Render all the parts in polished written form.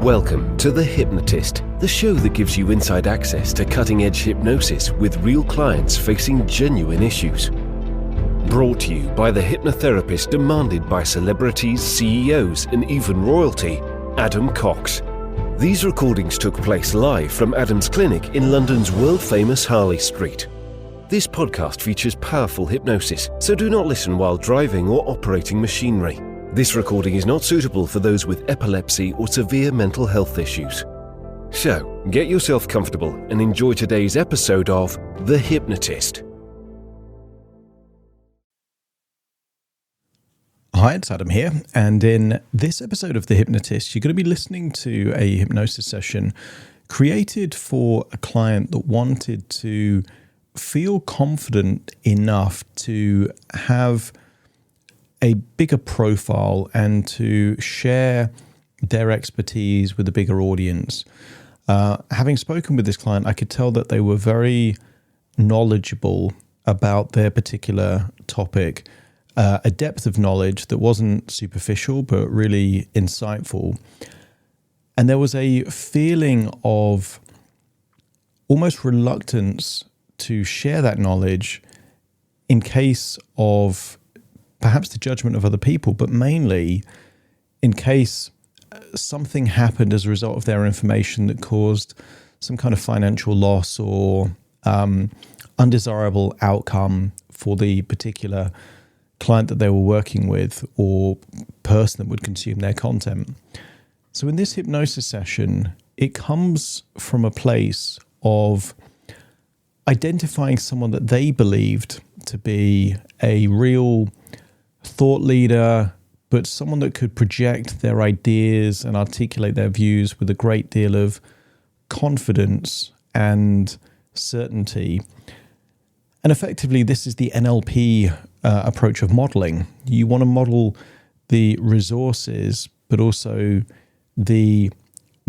Welcome to The Hypnotist, the show that gives you inside access to cutting-edge hypnosis with real clients facing genuine issues. Brought to you by the hypnotherapist demanded by celebrities, CEOs, and even royalty, Adam Cox. These recordings took place live from Adam's clinic in London's world-famous Harley Street. This podcast features powerful hypnosis, so do not listen while driving or operating machinery. This recording is not suitable for those with epilepsy or severe mental health issues. So, get yourself comfortable and enjoy today's episode of The Hypnotist. Hi, it's Adam here, and in this episode of The Hypnotist, you're going to be listening to a hypnosis session created for a client that wanted to feel confident enough to have a bigger profile and to share their expertise with a bigger audience. Having spoken with this client, I could tell that they were very knowledgeable about their particular topic, a depth of knowledge that wasn't superficial, but really insightful. And there was a feeling of almost reluctance to share that knowledge in case of perhaps the judgment of other people, but mainly in case something happened as a result of their information that caused some kind of financial loss or undesirable outcome for the particular client that they were working with or person that would consume their content. So in this hypnosis session, it comes from a place of identifying someone that they believed to be a real thought leader, but someone that could project their ideas and articulate their views with a great deal of confidence and certainty. And effectively, this is the NLP approach of modeling. You want to model the resources, but also the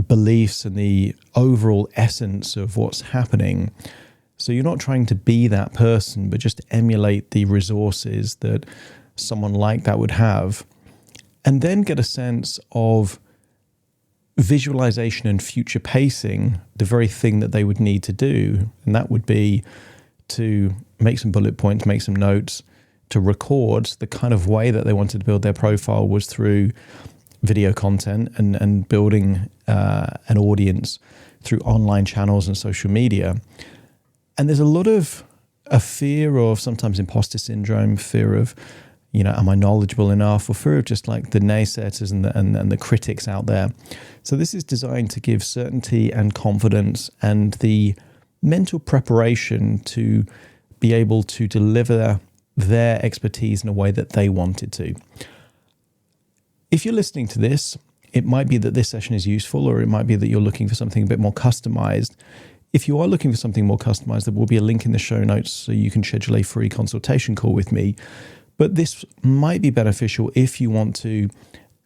beliefs and the overall essence of what's happening. So you're not trying to be that person, but just emulate the resources that someone like that would have, and then get a sense of visualization and future pacing, the very thing that they would need to do. And that would be to make some bullet points, make some notes, to record. The kind of way that they wanted to build their profile was through video content and building an audience through online channels and social media. And there's a lot of a fear of sometimes imposter syndrome, fear of, am I knowledgeable enough, or fear of just like the naysayers and the critics out there. So this is designed to give certainty and confidence and the mental preparation to be able to deliver their expertise in a way that they wanted to. If you're listening to this, it might be that this session is useful, or it might be that you're looking for something a bit more customized. If you are looking for something more customized, there will be a link in the show notes so you can schedule a free consultation call with me. But this might be beneficial if you want to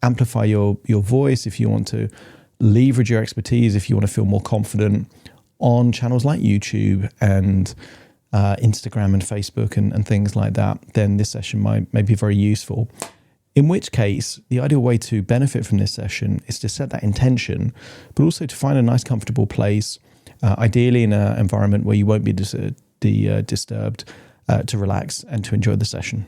amplify your voice, if you want to leverage your expertise, if you want to feel more confident on channels like YouTube and Instagram and Facebook and things like that, then this session may be very useful. In which case, the ideal way to benefit from this session is to set that intention, but also to find a nice, comfortable place, ideally in an environment where you won't be disturbed, to relax and to enjoy the session.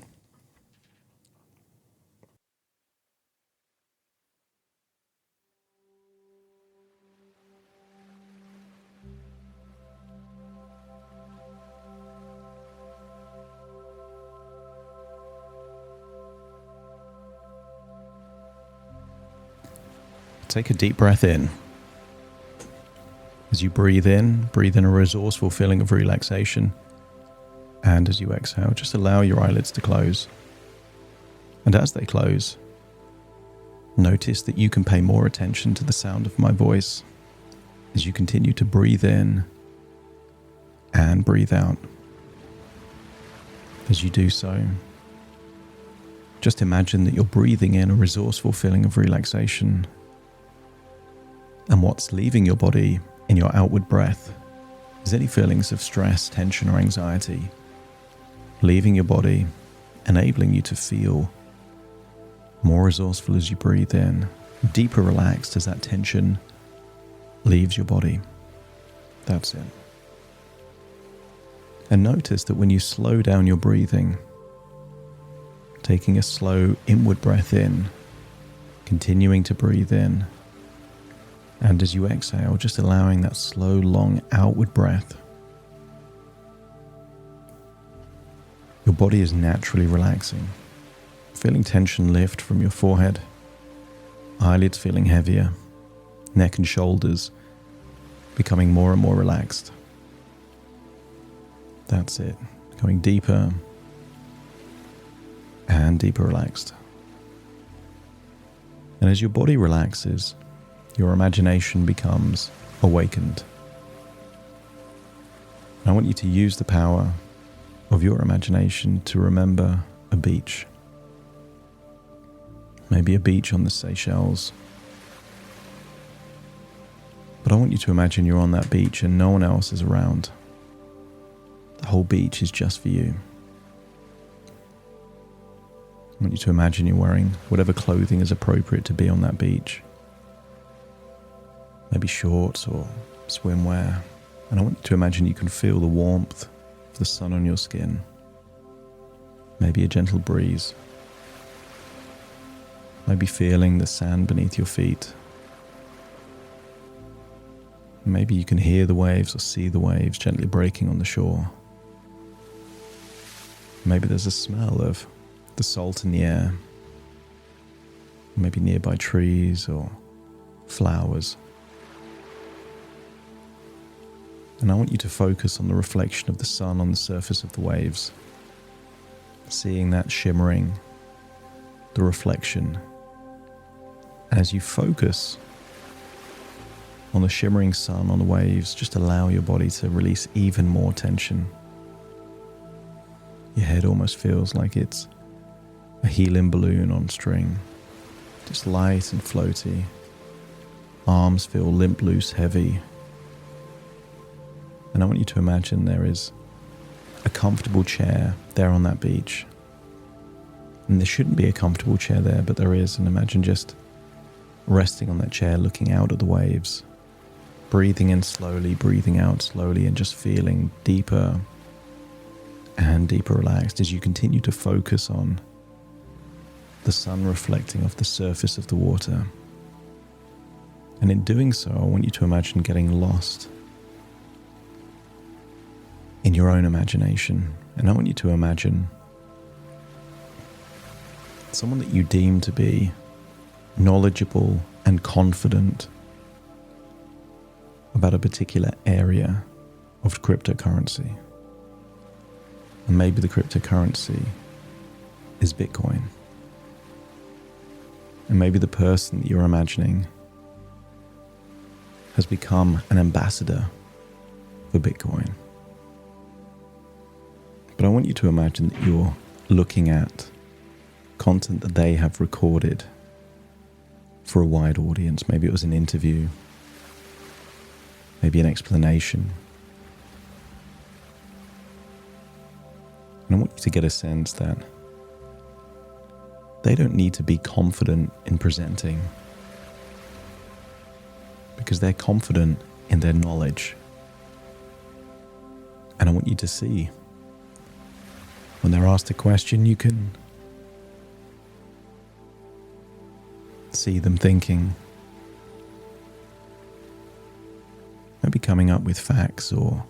Take a deep breath in. As you breathe in a resourceful feeling of relaxation. And as you exhale, just allow your eyelids to close. And as they close, notice that you can pay more attention to the sound of my voice as you continue to breathe in and breathe out. As you do so, just imagine that you're breathing in a resourceful feeling of relaxation, and what's leaving your body in your outward breath is any feelings of stress, tension, or anxiety, leaving your body, enabling you to feel more resourceful as you breathe in, deeper relaxed as that tension leaves your body. That's it. And notice that when you slow down your breathing, taking a slow inward breath in, continuing to breathe in, and as you exhale, just allowing that slow, long outward breath, your body is naturally relaxing, feeling tension lift from your forehead, eyelids feeling heavier, neck and shoulders becoming more and more relaxed. That's it, going deeper and deeper relaxed. And as your body relaxes, your imagination becomes awakened. And I want you to use the power of your imagination to remember a beach. Maybe a beach on the Seychelles. But I want you to imagine you're on that beach and no one else is around. The whole beach is just for you. I want you to imagine you're wearing whatever clothing is appropriate to be on that beach. Maybe shorts or swimwear. And I want you to imagine you can feel the warmth of the sun on your skin. Maybe a gentle breeze. Maybe feeling the sand beneath your feet. Maybe you can hear the waves or see the waves gently breaking on the shore. Maybe there's a smell of the salt in the air. Maybe nearby trees or flowers. And I want you to focus on the reflection of the sun on the surface of the waves. Seeing that shimmering, the reflection. As you focus on the shimmering sun on the waves, just allow your body to release even more tension. Your head almost feels like it's a helium balloon on string, just light and floaty. Arms feel limp, loose, heavy. And I want you to imagine there is a comfortable chair there on that beach. And there shouldn't be a comfortable chair there, but there is. And imagine just resting on that chair, looking out at the waves, breathing in slowly, breathing out slowly, and just feeling deeper and deeper relaxed as you continue to focus on the sun reflecting off the surface of the water. And in doing so, I want you to imagine getting lost in your own imagination. And I want you to imagine someone that you deem to be knowledgeable and confident about a particular area of cryptocurrency. And maybe the cryptocurrency is Bitcoin. And maybe the person that you're imagining has become an ambassador for Bitcoin. But I want you to imagine that you're looking at content that they have recorded for a wide audience. Maybe it was an interview, maybe an explanation. And I want you to get a sense that they don't need to be confident in presenting because they're confident in their knowledge. And I want you to see when they're asked a question, you can see them thinking, maybe coming up with facts or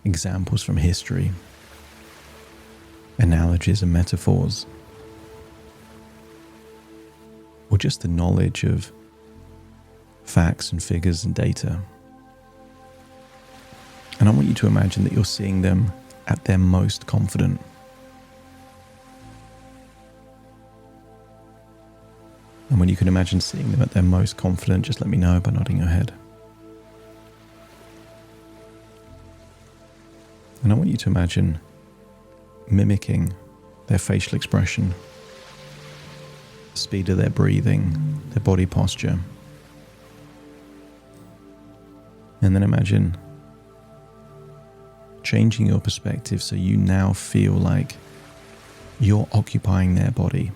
examples from history, analogies and metaphors, or just the knowledge of facts and figures and data. And I want you to imagine that you're seeing them at their most confident. And when you can imagine seeing them at their most confident, just let me know by nodding your head. And I want you to imagine mimicking their facial expression, the speed of their breathing, their body posture. And then imagine changing your perspective so you now feel like you're occupying their body.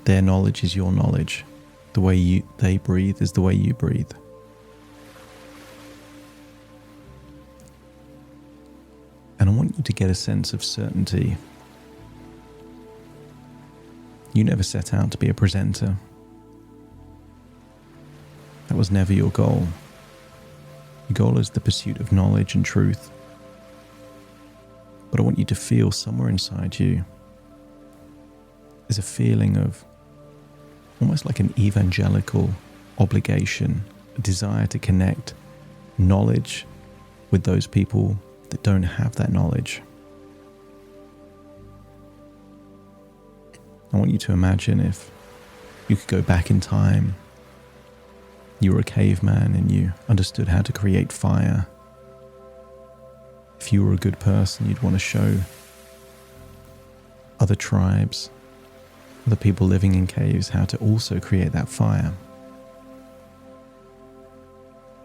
Their knowledge is your knowledge. The way they breathe is the way you breathe. want you to get a sense of certainty. You never set out to be a presenter. That was never your goal. Your goal is the pursuit of knowledge and truth. But I want you to feel somewhere inside you is a feeling of almost like an evangelical obligation, a desire to connect knowledge with those people that don't have that knowledge. I want you to imagine if you could go back in time, you were a caveman and you understood how to create fire. If you were a good person, you'd want to show other tribes, other people living in caves, how to also create that fire.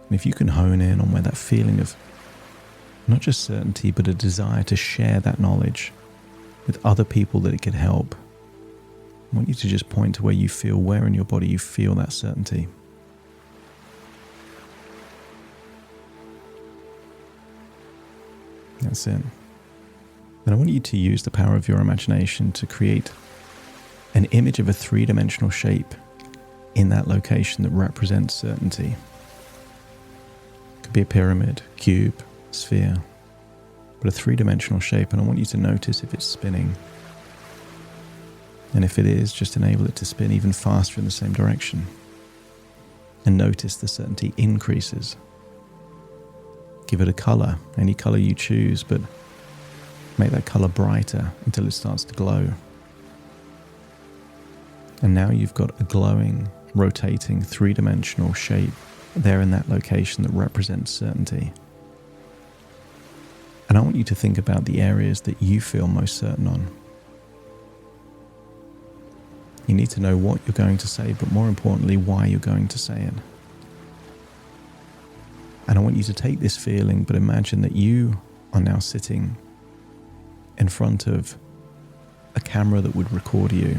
And if you can hone in on where that feeling of not just certainty, but a desire to share that knowledge with other people that it could help, I want you to just point to where you feel, where in your body you feel that certainty. That's it. Then I want you to use the power of your imagination to create an image of a three-dimensional shape in that location that represents certainty. It could be a pyramid, cube, sphere, but a three-dimensional shape, and I want you to notice if it's spinning. And if it is, just enable it to spin even faster in the same direction. And notice the certainty increases. Give it a color, any color you choose, but make that color brighter until it starts to glow. And now you've got a glowing, rotating, three-dimensional shape there in that location that represents certainty. And I want you to think about the areas that you feel most certain on. You need to know what you're going to say, but more importantly, why you're going to say it. And I want you to take this feeling, but imagine that you are now sitting in front of a camera that would record you.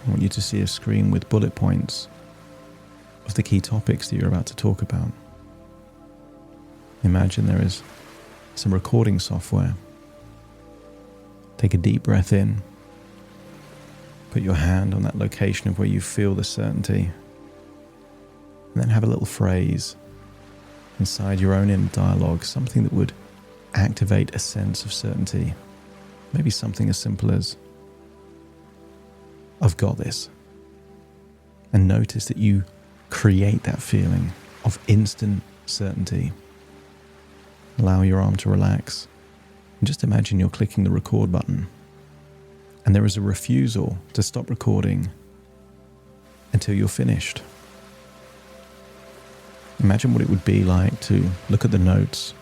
I want you to see a screen with bullet points of the key topics that you're about to talk about. Imagine there is some recording software. Take a deep breath in. Put your hand on that location of where you feel the certainty. And then have a little phrase inside your own inner dialogue, something that would activate a sense of certainty. Maybe something as simple as, I've got this. And notice that you create that feeling of instant certainty. Allow your arm to relax. And just imagine you're clicking the record button. And there is a refusal to stop recording until you're finished. Imagine what it would be like to look at the notes,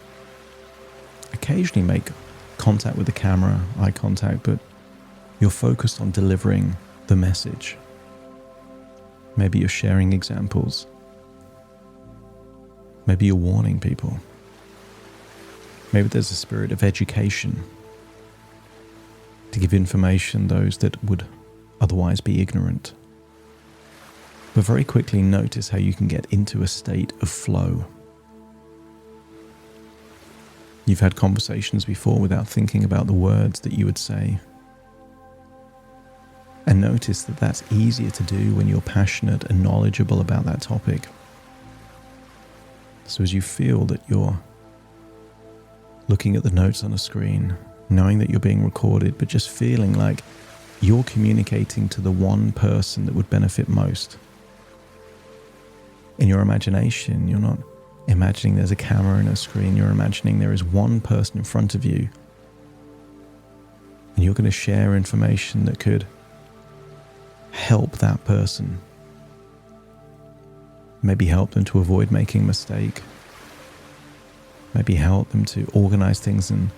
occasionally make contact with the camera, eye contact, but you're focused on delivering the message. Maybe you're sharing examples. Maybe you're warning people. Maybe there's a spirit of education to give information those that would otherwise be ignorant. But very quickly notice how you can get into a state of flow. You've had conversations before without thinking about the words that you would say. And notice that that's easier to do when you're passionate and knowledgeable about that topic. So as you feel that you're looking at the notes on a screen, knowing that you're being recorded, but just feeling like you're communicating to the one person that would benefit most. In your imagination, you're not imagining there's a camera and a screen, you're imagining there is one person in front of you. And you're going to share information that could help that person. Maybe help them to avoid making a mistake. Maybe help them to organize things in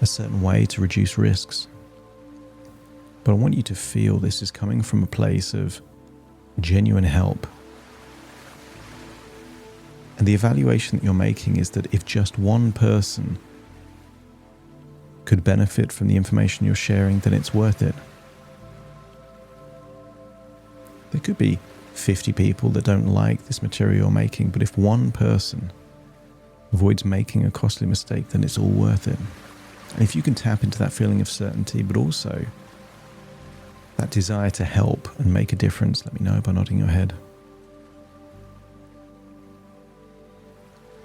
a certain way to reduce risks. But I want you to feel this is coming from a place of genuine help. And the evaluation that you're making is that if just one person could benefit from the information you're sharing, then it's worth it. There could be 50 people that don't like this material you're making, but if one person avoids making a costly mistake, then it's all worth it. And if you can tap into that feeling of certainty, but also that desire to help and make a difference, let me know by nodding your head.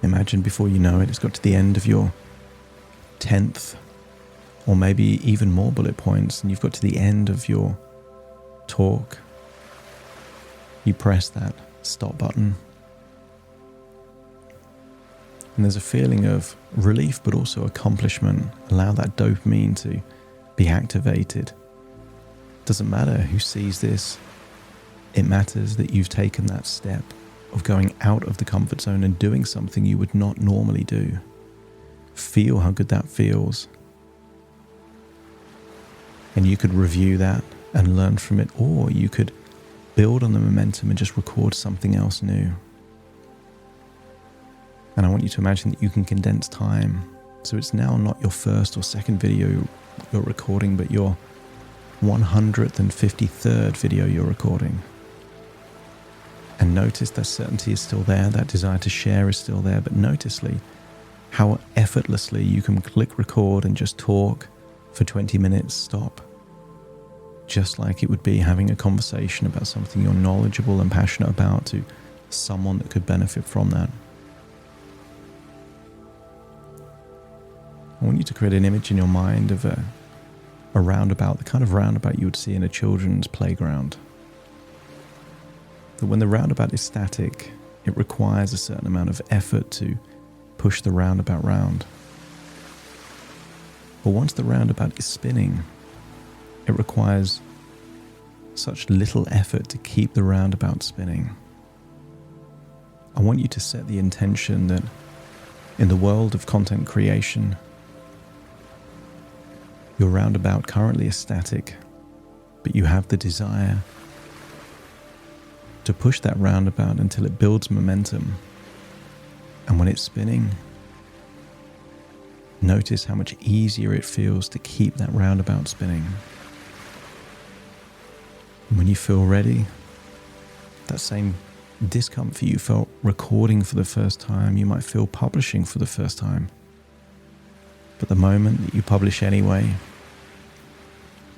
Imagine before you know it, it's got to the end of your 10th or maybe even more bullet points, and you've got to the end of your talk. You press that stop button. And there's a feeling of relief, but also accomplishment. Allow that dopamine to be activated. Doesn't matter who sees this. It matters that you've taken that step of going out of the comfort zone and doing something you would not normally do. Feel how good that feels. And you could review that and learn from it, or you could build on the momentum and just record something else new. And I want you to imagine that you can condense time. So it's now not your first or second video you're recording, but your 153rd video you're recording. And notice that certainty is still there, that desire to share is still there, but noticely how effortlessly you can click record and just talk for 20 minutes, stop. Just like it would be having a conversation about something you're knowledgeable and passionate about to someone that could benefit from that. I want you to create an image in your mind of a roundabout, the kind of roundabout you would see in a children's playground. That when the roundabout is static, it requires a certain amount of effort to push the roundabout round. But once the roundabout is spinning, it requires such little effort to keep the roundabout spinning. I want you to set the intention that in the world of content creation, your roundabout currently is static, but you have the desire to push that roundabout until it builds momentum. And when it's spinning, notice how much easier it feels to keep that roundabout spinning. And when you feel ready, that same discomfort you felt recording for the first time, you might feel publishing for the first time. But the moment that you publish anyway,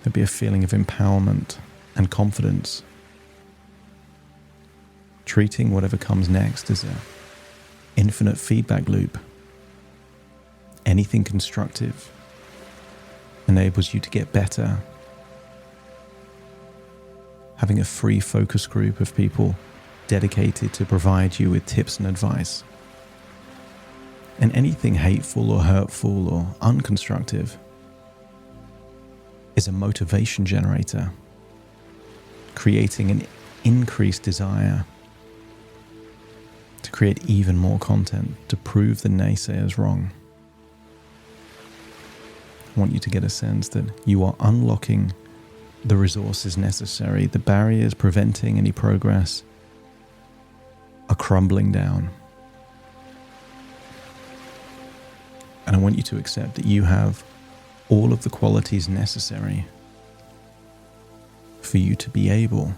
there'll be a feeling of empowerment and confidence. Treating whatever comes next as an infinite feedback loop. Anything constructive enables you to get better. Having a free focus group of people dedicated to provide you with tips and advice. And anything hateful or hurtful or unconstructive is a motivation generator, creating an increased desire to create even more content to prove the naysayers wrong. I want you to get a sense that you are unlocking the resources necessary. The barriers preventing any progress are crumbling down. And I want you to accept that you have all of the qualities necessary for you to be able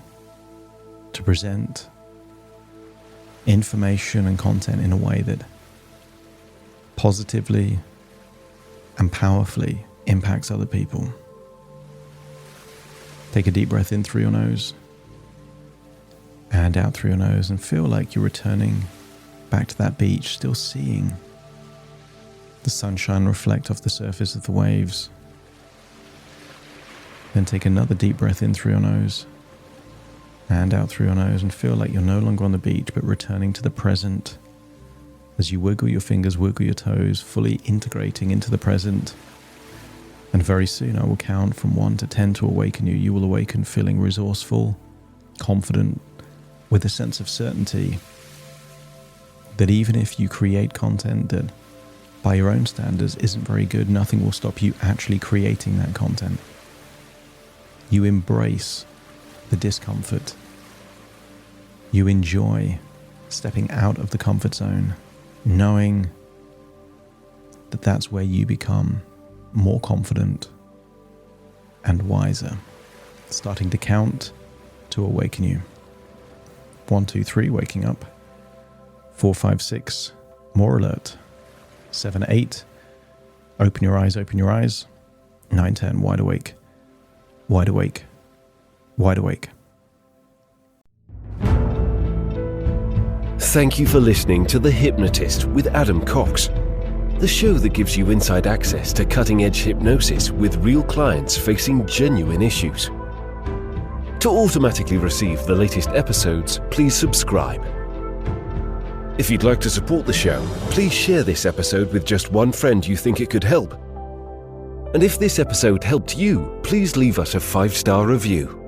to present information and content in a way that positively and powerfully impacts other people. Take a deep breath in through your nose and out through your nose, and feel like you're returning back to that beach, still seeing the sunshine reflect off the surface of the waves. Then take another deep breath in through your nose and out through your nose, and feel like you're no longer on the beach but returning to the present as you wiggle your fingers, wiggle your toes, fully integrating into the present. And very soon I will count from 1 to 10 to awaken you. You will awaken feeling resourceful, confident, with a sense of certainty that even if you create content that by your own standards isn't very good, nothing will stop you actually creating that content. You embrace the discomfort. You enjoy stepping out of the comfort zone, knowing that that's where you become more confident and wiser. Starting to count to awaken you. 1, 2, 3, waking up. 4, 5, 6, more alert. 7, 8, Open your eyes, open your eyes. 9, 10, wide awake, wide awake, wide awake. Thank you for listening to The Hypnotist with Adam Cox, the show that gives you inside access to cutting-edge hypnosis with real clients facing genuine issues. To automatically receive the latest episodes, please subscribe. If you'd like to support the show, please share this episode with just one friend you think it could help. And if this episode helped you, please leave us a 5-star review.